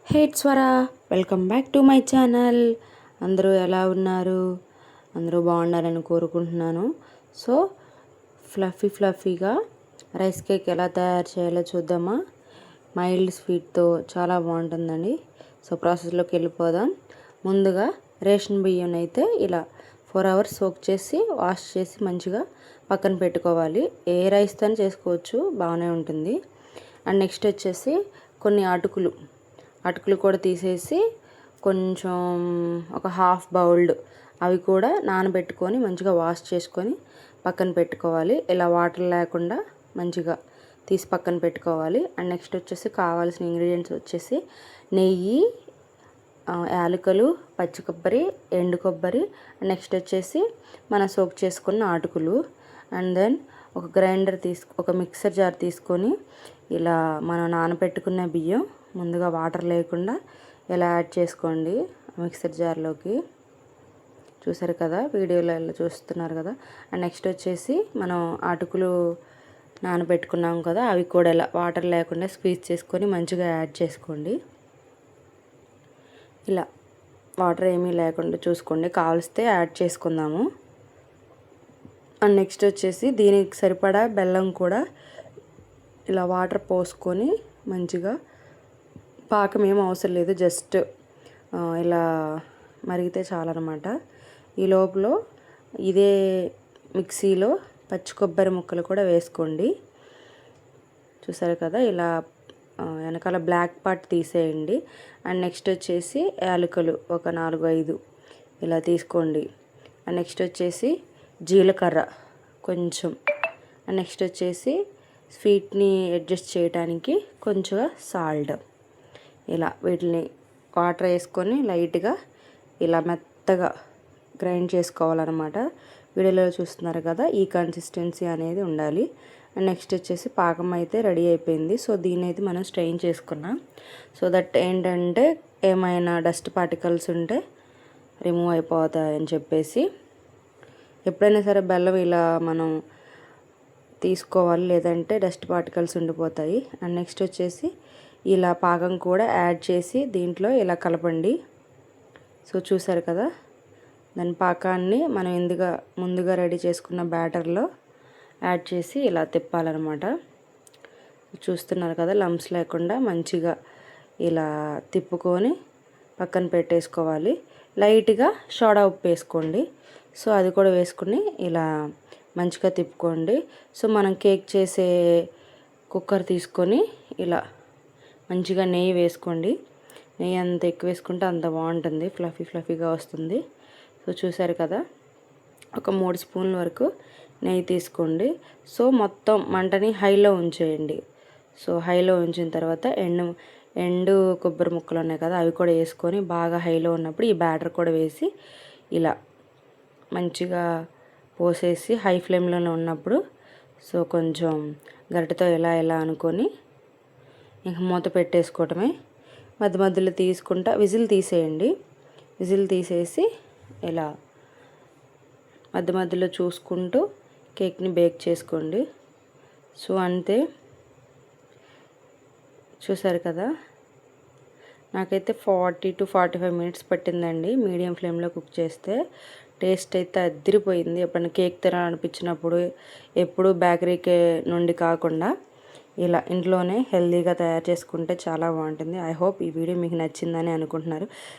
Hey Swara, welcome back to my channel. అందరూ ఎలా ఉన్నారు? అందరూ బాగున్నారని కోరుకుంటున్నాను. సో ఫ్లఫీగా రైస్ కేక్ ఎలా తయారు చేయాలో చూద్దామా? మైల్డ్ స్వీట్తో చాలా బాగుంటుందండి. సో ప్రాసెస్లోకి వెళ్ళిపోదాం. ముందుగా రేషన్ బియ్యం అయితే ఇలా 4 hours సోక్ చేసి వాష్ చేసి మంచిగా పక్కన పెట్టుకోవాలి. ఏ రైస్తో చేసుకోవచ్చు, బాగానే ఉంటుంది. అండ్ నెక్స్ట్ వచ్చేసి కొన్ని అటుకులు కూడా తీసేసి కొంచెం ఒక హాఫ్ బౌల్డ్ అవి కూడా నానబెట్టుకొని మంచిగా వాష్ చేసుకొని పక్కన పెట్టుకోవాలి. ఇలా వాటర్ లేకుండా మంచిగా తీసి పక్కన పెట్టుకోవాలి. అండ్ నెక్స్ట్ వచ్చేసి కావాల్సిన ఇంగ్రీడియంట్స్ వచ్చేసి నెయ్యి, యాలకులు, పచ్చి కొబ్బరి, ఎండు కొబ్బరి, నెక్స్ట్ వచ్చేసి మనం సోక్ చేసుకున్న అటుకులు. అండ్ దెన్ ఒక మిక్సర్ జార్ తీసుకొని ఇలా మనం నానబెట్టుకున్న బియ్యం ముందుగా వాటర్ లేకుండా ఇలా యాడ్ చేసుకోండి మిక్సర్ జార్లోకి. చూసారు కదా, వీడియోలో చూస్తున్నారు కదా. అండ్ నెక్స్ట్ వచ్చేసి మనం అటుకులు నానబెట్టుకున్నాం కదా, అవి కూడా ఇలా వాటర్ లేకుండా స్క్వీజ్ చేసుకొని మంచిగా యాడ్ చేసుకోండి. ఇలా వాటర్ ఏమీ లేకుండా చూసుకోండి, కావలిస్తే యాడ్ చేసుకుందాము. అండ్ నెక్స్ట్ వచ్చేసి దీనికి సరిపడా బెల్లం కూడా ఇలా వాటర్ పోసుకొని మంచిగా, పాకం ఏం అవసరం లేదు, జస్ట్ ఇలా మరిగితే చాలన్నమాట. ఈ లోపల ఇదే మిక్సీలో పచ్చి కొబ్బరి ముక్కలు కూడా వేసుకోండి. చూసారు కదా, ఇలా వెనకాల బ్లాక్ పార్ట్ తీసేయండి. అండ్ నెక్స్ట్ వచ్చేసి యాలకులు ఒక 4-5 ఇలా తీసుకోండి. అండ్ నెక్స్ట్ వచ్చేసి జీలకర్ర కొంచెం. అండ్ నెక్స్ట్ వచ్చేసి స్వీట్ని అడ్జస్ట్ చేయడానికి కొంచెం సాల్ట్. ఇలా వీటిని వాటర్ వేసుకొని లైట్గా ఇలా మెత్తగా గ్రైండ్ చేసుకోవాలన్నమాట. వీడియోలో చూస్తున్నారు కదా, ఈ కన్సిస్టెన్సీ అనేది ఉండాలి. అండ్ నెక్స్ట్ వచ్చేసి పాకం అయితే రెడీ అయిపోయింది. సో దీన్ని అయితే మనం స్ట్రెయిన్ చేసుకున్నాం. సో దట్ ఏంటంటే ఏమైనా డస్ట్ పార్టికల్స్ ఉంటే రిమూవ్ అయిపోతాయని చెప్పేసి. ఎప్పుడైనా సరే బెల్లం ఇలా మనం తీసుకోవాలి, లేదంటే డస్ట్ పార్టికల్స్ ఉండిపోతాయి. అండ్ నెక్స్ట్ వచ్చేసి ఇలా పాకం కూడా యాడ్ చేసి దీంట్లో ఇలా కలపండి. సో చూసారు కదా, దాని పాకాన్ని మనం ముందుగా రెడీ చేసుకున్న బ్యాటర్లో యాడ్ చేసి ఇలా తిప్పాలన్నమాట. చూస్తున్నారు కదా, లంప్స్ లేకుండా మంచిగా ఇలా తిప్పుకొని పక్కన పెట్టేసుకోవాలి. లైట్గా సోడా ఉప్పు వేసుకోండి. సో అది కూడా వేసుకుని ఇలా మంచిగా తిప్పుకోండి. సో మనం కేక్ చేసే కుక్కర్ తీసుకొని ఇలా మంచిగా నెయ్యి వేసుకోండి. నెయ్యి అంత ఎక్కువ వేసుకుంటే అంత బాగుంటుంది, ఫ్లఫీగా వస్తుంది. సో చూసారు కదా, ఒక 3 స్పూన్ల వరకు నెయ్యి తీసుకోండి. సో మొత్తం మంటని హైలో ఉంచేయండి. సో హైలో ఉంచిన తర్వాత ఎండు కొబ్బరి ముక్కలు ఉన్నాయి కదా, అవి కూడా వేసుకొని బాగా హైలో ఉన్నప్పుడు ఈ బ్యాటర్ కూడా వేసి ఇలా మంచిగా పోసేసి హై ఫ్లేమ్లోనే ఉన్నప్పుడు సో కొంచెం గరిటెతో ఇలా అనుకొని ఇంక మూత పెట్టేసుకోవటమే. మధ్యలో తీసుకుంటా విజిల్ తీసేయండి. విజిల్ తీసేసి ఇలా మధ్యలో చూసుకుంటూ కేక్ని బేక్ చేసుకోండి. సో అంతే. చూసారు కదా, నాకైతే 40 to 45 minutes పట్టిందండి మీడియం ఫ్లేమ్లో కుక్ చేస్తే. టేస్ట్ అయితే అదిరిపోయింది. ఎప్పుడైనా కేక్ తినాలనిపించినప్పుడు ఎప్పుడు బేకరీ నుండి కాకుండా ఇలా ఇంట్లోనే హెల్తీగా తయారు చేసుకుంటే చాలా బాగుంటుంది. ఐ హోప్ ఈ వీడియో మీకు నచ్చిందని అనుకుంటున్నారు.